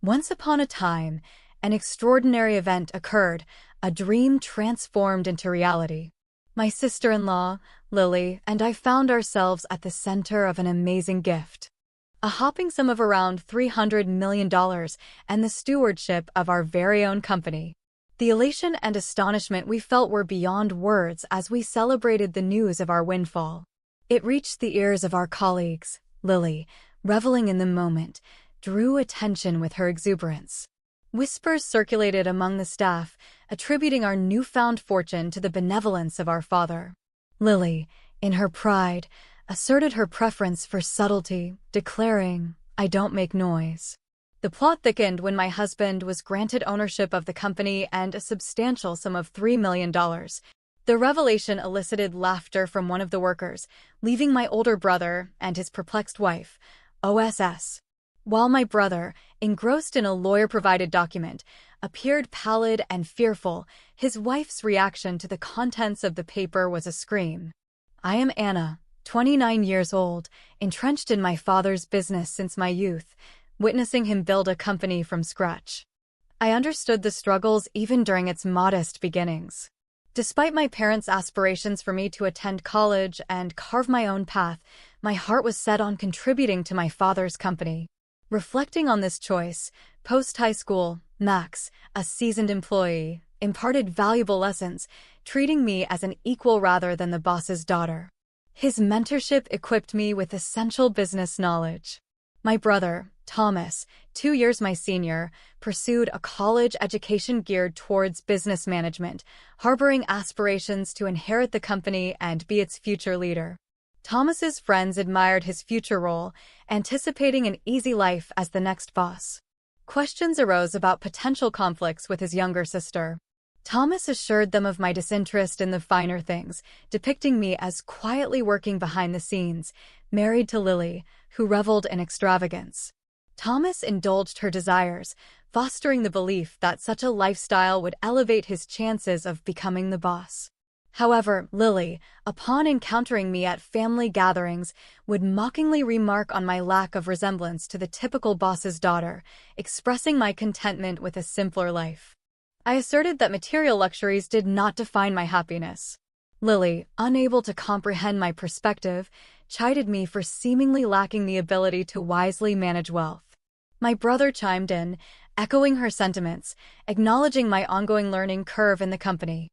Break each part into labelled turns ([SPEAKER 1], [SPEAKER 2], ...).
[SPEAKER 1] Once upon a time, an extraordinary event occurred, a dream transformed into reality. My sister-in-law, Lily, and I found ourselves at the center of an amazing gift. A hopping sum of around $300 million and the stewardship of our very own company. The elation and astonishment we felt were beyond words as we celebrated the news of our windfall. It reached the ears of our colleagues. Lily, reveling in the moment, drew attention with her exuberance. Whispers circulated among the staff, attributing our newfound fortune to the benevolence of our father. Lily, in her pride, asserted her preference for subtlety, declaring, "I don't make noise." The plot thickened when my husband was granted ownership of the company and a substantial sum of $3 million. The revelation elicited laughter from one of the workers, leaving my older brother and his perplexed wife, OSS. While my brother, engrossed in a lawyer-provided document, appeared pallid and fearful, his wife's reaction to the contents of the paper was a scream. I am Anna, 29 years old, entrenched in my father's business since my youth, witnessing him build a company from scratch. I understood the struggles even during its modest beginnings. Despite my parents' aspirations for me to attend college and carve my own path, my heart was set on contributing to my father's company. Reflecting on this choice, post-high school, Max, a seasoned employee, imparted valuable lessons, treating me as an equal rather than the boss's daughter. His mentorship equipped me with essential business knowledge. My brother, Thomas, 2 years my senior, pursued a college education geared towards business management, harboring aspirations to inherit the company and be its future leader. Thomas's friends admired his future role, anticipating an easy life as the next boss. Questions arose about potential conflicts with his younger sister. Thomas assured them of my disinterest in the finer things, depicting me as quietly working behind the scenes, married to Lily, who reveled in extravagance. Thomas indulged her desires, fostering the belief that such a lifestyle would elevate his chances of becoming the boss. However, Lily, upon encountering me at family gatherings, would mockingly remark on my lack of resemblance to the typical boss's daughter, expressing my contentment with a simpler life. I asserted that material luxuries did not define my happiness. Lily, unable to comprehend my perspective, chided me for seemingly lacking the ability to wisely manage wealth. My brother chimed in, echoing her sentiments, acknowledging my ongoing learning curve in the company.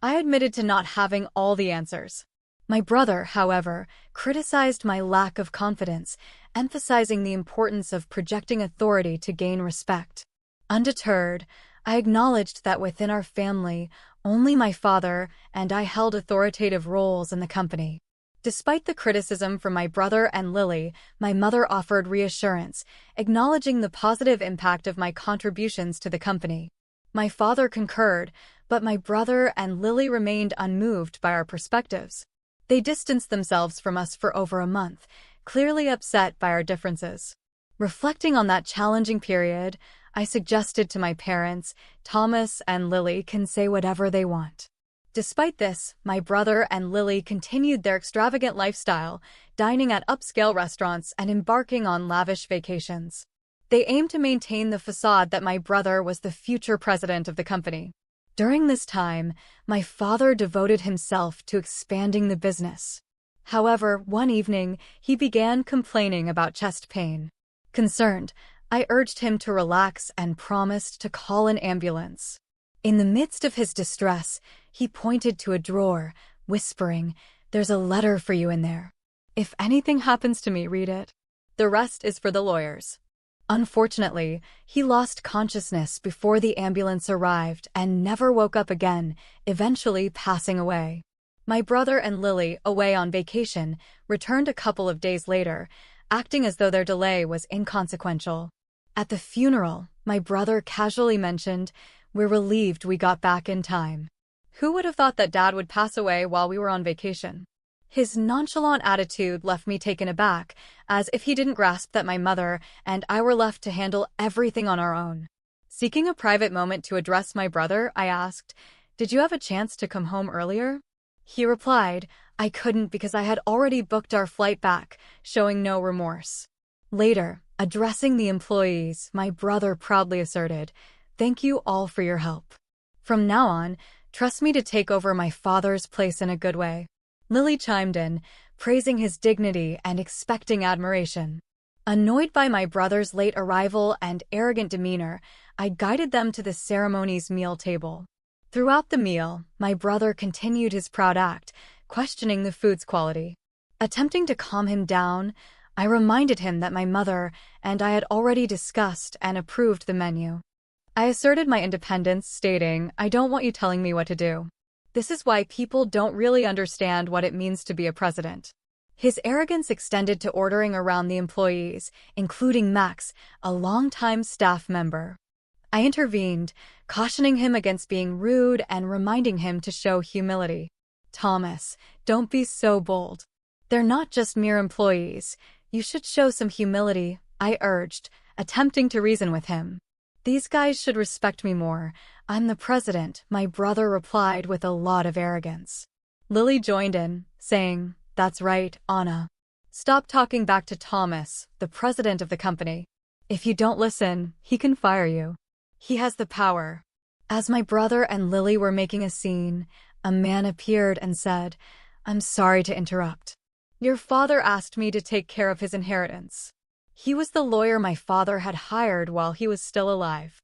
[SPEAKER 1] I admitted to not having all the answers. My brother, however, criticized my lack of confidence, emphasizing the importance of projecting authority to gain respect. Undeterred, I acknowledged that within our family, only my father and I held authoritative roles in the company. Despite the criticism from my brother and Lily, my mother offered reassurance, acknowledging the positive impact of my contributions to the company. My father concurred, but my brother and Lily remained unmoved by our perspectives. They distanced themselves from us for over a month, clearly upset by our differences. Reflecting on that challenging period, I suggested to my parents, Thomas and Lily can say whatever they want. Despite this, my brother and Lily continued their extravagant lifestyle, dining at upscale restaurants and embarking on lavish vacations. They aimed to maintain the facade that my brother was the future president of the company. During this time, my father devoted himself to expanding the business. However, one evening, he began complaining about chest pain. Concerned, I urged him to relax and promised to call an ambulance. In the midst of his distress, he pointed to a drawer, whispering, "There's a letter for you in there. If anything happens to me, read it. The rest is for the lawyers." Unfortunately, he lost consciousness before the ambulance arrived and never woke up again, eventually passing away. My brother and Lily, away on vacation, returned a couple of days later, acting as though their delay was inconsequential. At the funeral, my brother casually mentioned, "We're relieved we got back in time." Who would have thought that Dad would pass away while we were on vacation? His nonchalant attitude left me taken aback, as if he didn't grasp that my mother and I were left to handle everything on our own. Seeking a private moment to address my brother, I asked, "Did you have a chance to come home earlier?" He replied, "I couldn't because I had already booked our flight back," showing no remorse. Later, Addressing the employees, my brother proudly asserted, "Thank you all for your help. From now on, trust me to take over my father's place in a good way." Lily chimed in, praising his dignity and expecting admiration. Annoyed by my brother's late arrival and arrogant demeanor, I guided them to the ceremony's meal table. Throughout the meal, my brother continued his proud act, questioning the food's quality. Attempting to calm him down, I reminded him that my mother and I had already discussed and approved the menu. I asserted my independence, stating, "I don't want you telling me what to do. This is why people don't really understand what it means to be a president." His arrogance extended to ordering around the employees, including Max, a longtime staff member. I intervened, cautioning him against being rude and reminding him to show humility. "Thomas, don't be so bold. They're not just mere employees. You should show some humility," I urged, attempting to reason with him. "These guys should respect me more. I'm the president," my brother replied with a lot of arrogance. Lily joined in, saying, "That's right, Anna. Stop talking back to Thomas, the president of the company. If you don't listen, he can fire you. He has the power." As my brother and Lily were making a scene, a man appeared and said, "I'm sorry to interrupt. Your father asked me to take care of his inheritance." He was the lawyer my father had hired while he was still alive.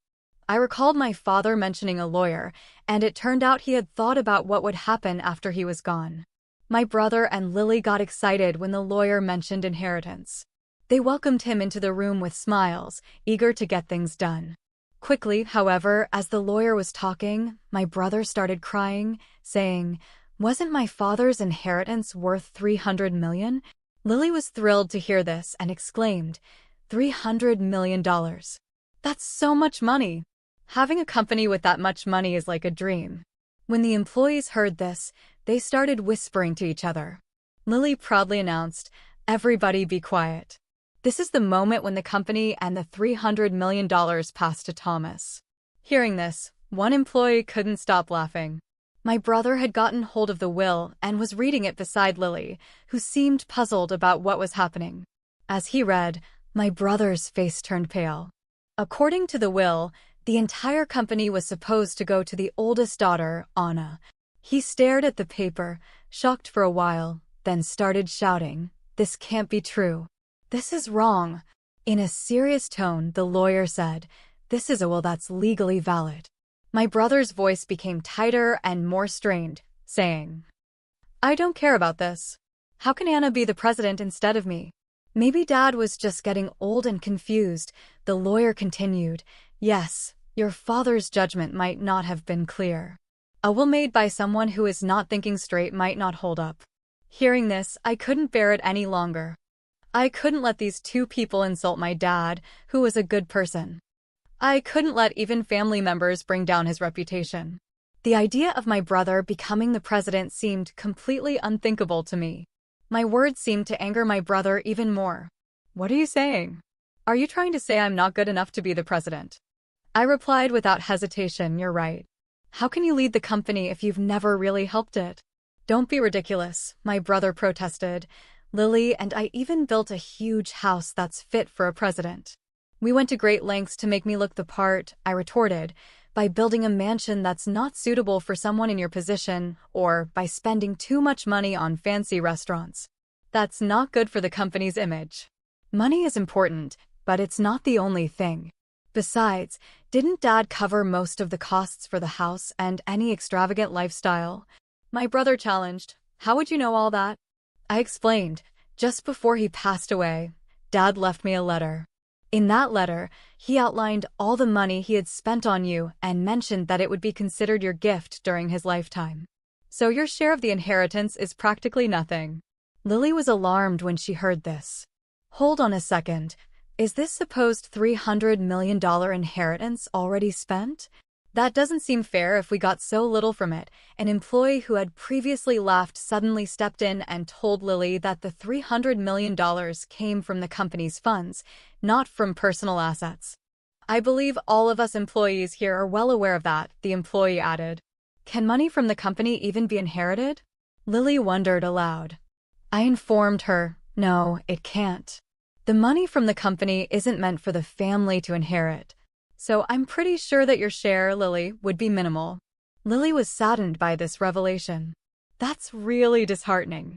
[SPEAKER 1] I recalled my father mentioning a lawyer, and it turned out he had thought about what would happen after he was gone. My brother and Lily got excited when the lawyer mentioned inheritance. They welcomed him into the room with smiles, eager to get things done. Quickly, however, as the lawyer was talking, my brother started crying, saying, "Wasn't my father's inheritance worth $300 million? Lily was thrilled to hear this and exclaimed, $300 million. That's so much money. Having a company with that much money is like a dream." When the employees heard this, they started whispering to each other. Lily proudly announced, "Everybody be quiet. This is the moment when the company and the $300 million pass to Thomas." Hearing this, one employee couldn't stop laughing. My brother had gotten hold of the will and was reading it beside Lily, who seemed puzzled about what was happening. As he read, my brother's face turned pale. According to the will, the entire company was supposed to go to the oldest daughter, Anna. He stared at the paper, shocked for a while, then started shouting, "This can't be true. This is wrong." In a serious tone, the lawyer said, "This is a will that's legally valid." My brother's voice became tighter and more strained, saying, "I don't care about this. How can Anna be the president instead of me?" Maybe Dad was just getting old and confused, the lawyer continued. "Yes, your father's judgment might not have been clear. A will made by someone who is not thinking straight might not hold up." Hearing this, I couldn't bear it any longer. I couldn't let these two people insult my dad, who was a good person. I couldn't let even family members bring down his reputation. The idea of my brother becoming the president seemed completely unthinkable to me. My words seemed to anger my brother even more. "What are you saying? Are you trying to say I'm not good enough to be the president?" I replied without hesitation, "You're right. How can you lead the company if you've never really helped it?" "Don't be ridiculous," my brother protested. "Lily and I even built a huge house that's fit for a president. We went to great lengths to make me look the part," I retorted, "by building a mansion that's not suitable for someone in your position, or by spending too much money on fancy restaurants. That's not good for the company's image. Money is important, but it's not the only thing. Besides, didn't Dad cover most of the costs for the house and any extravagant lifestyle?" My brother challenged, "How would you know all that?" I explained, "Just before he passed away, Dad left me a letter. In that letter, he outlined all the money he had spent on you and mentioned that it would be considered your gift during his lifetime. So your share of the inheritance is practically nothing." Lily was alarmed when she heard this. "Hold on a second. Is this supposed $300 million inheritance already spent? That doesn't seem fair if we got so little from it." An employee who had previously laughed suddenly stepped in and told Lily that the $300 million came from the company's funds, not from personal assets. "I believe all of us employees here are well aware of that," the employee added. "Can money from the company even be inherited?" Lily wondered aloud. I informed her, "No, it can't. The money from the company isn't meant for the family to inherit. So I'm pretty sure that your share, Lily, would be minimal. Lily was saddened by this revelation. That's really disheartening.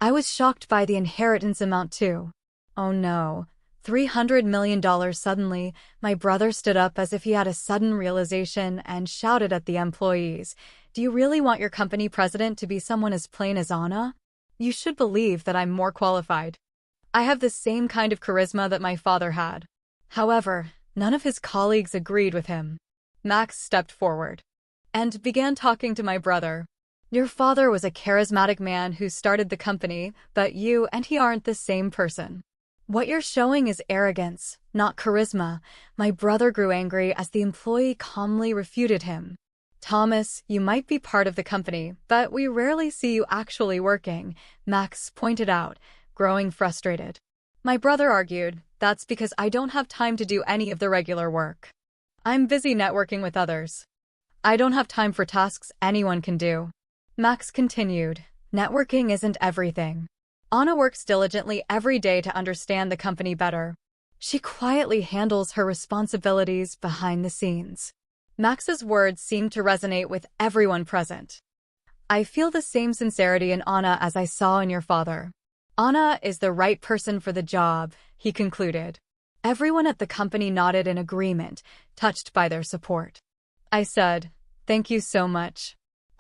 [SPEAKER 1] I was shocked by the inheritance amount too. Oh no. $300 million suddenly, my brother stood up as if he had a sudden realization and shouted at the employees, "Do you really want your company president to be someone as plain as Anna? You should believe that I'm more qualified. I have the same kind of charisma that my father had." However, none of his colleagues agreed with him. Max stepped forward and began talking to my brother. "Your father was a charismatic man who started the company, but you and he aren't the same person. What you're showing is arrogance, not charisma." My brother grew angry as the employee calmly refuted him. "Thomas, you might be part of the company, but we rarely see you actually working," Max pointed out, growing frustrated. My brother argued, "That's because I don't have time to do any of the regular work. I'm busy networking with others. I don't have time for tasks anyone can do." Max continued, "Networking isn't everything. Anna works diligently every day to understand the company better. She quietly handles her responsibilities behind the scenes." Max's words seemed to resonate with everyone present. "I feel the same sincerity in Anna as I saw in your father. Anna is the right person for the job," he concluded. Everyone at the company nodded in agreement, touched by their support. I said, "Thank you so much.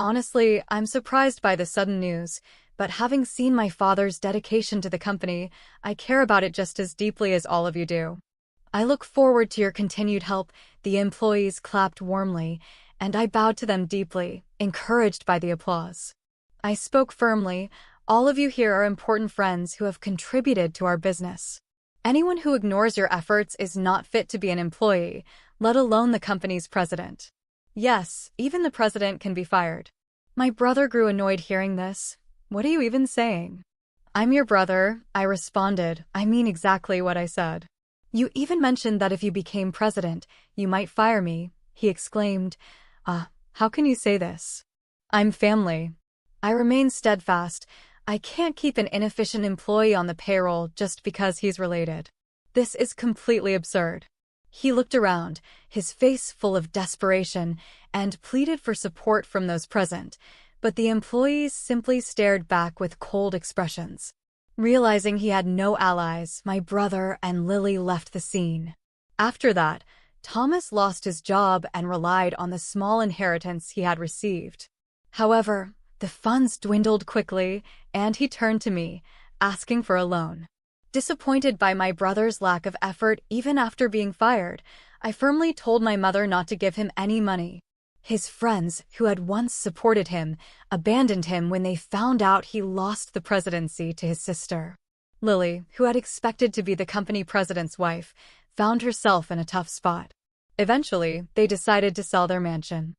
[SPEAKER 1] Honestly, I'm surprised by the sudden news, but having seen my father's dedication to the company, I care about it just as deeply as all of you do. I look forward to your continued help." The employees clapped warmly, and I bowed to them deeply, encouraged by the applause. I spoke firmly, "All of you here are important friends who have contributed to our business. Anyone who ignores your efforts is not fit to be an employee, let alone the company's president. Yes, even the president can be fired." My brother grew annoyed hearing this. "What are you even saying?" "I'm your brother," I responded. "I mean exactly what I said." "You even mentioned that if you became president, you might fire me," he exclaimed. How can you say this? I'm family." I remained steadfast. I can't keep an inefficient employee on the payroll just because he's related. This is completely absurd. He looked around, his face full of desperation, and pleaded for support from those present, but the employees simply stared back with cold expressions. Realizing he had no allies, my brother and Lily left the scene. After that, Thomas lost his job and relied on the small inheritance he had received. However, the funds dwindled quickly, and he turned to me, asking for a loan. Disappointed by my brother's lack of effort even after being fired, I firmly told my mother not to give him any money. His friends, who had once supported him, abandoned him when they found out he lost the presidency to his sister. Lily, who had expected to be the company president's wife, found herself in a tough spot. Eventually, they decided to sell their mansion.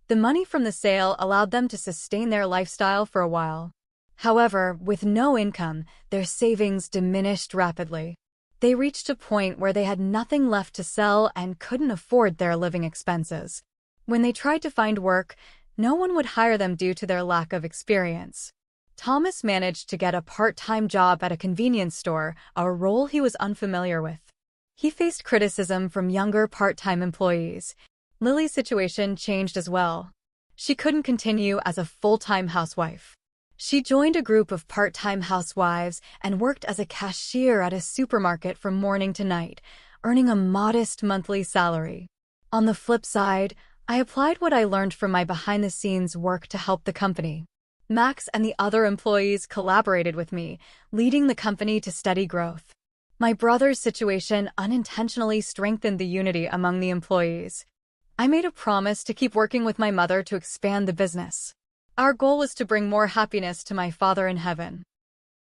[SPEAKER 1] The money from the sale allowed them to sustain their lifestyle for a while. However, with no income, their savings diminished rapidly. They reached a point where they had nothing left to sell and couldn't afford their living expenses. When they tried to find work, no one would hire them due to their lack of experience. Thomas managed to get a part-time job at a convenience store, a role he was unfamiliar with. He faced criticism from younger part-time employees. Lily's situation changed as well. She couldn't continue as a full-time housewife. She joined a group of part-time housewives and worked as a cashier at a supermarket from morning to night, earning a modest monthly salary. On the flip side, I applied what I learned from my behind-the-scenes work to help the company. Max and the other employees collaborated with me, leading the company to steady growth. My brother's situation unintentionally strengthened the unity among the employees. I made a promise to keep working with my mother to expand the business. Our goal was to bring more happiness to my Father in heaven.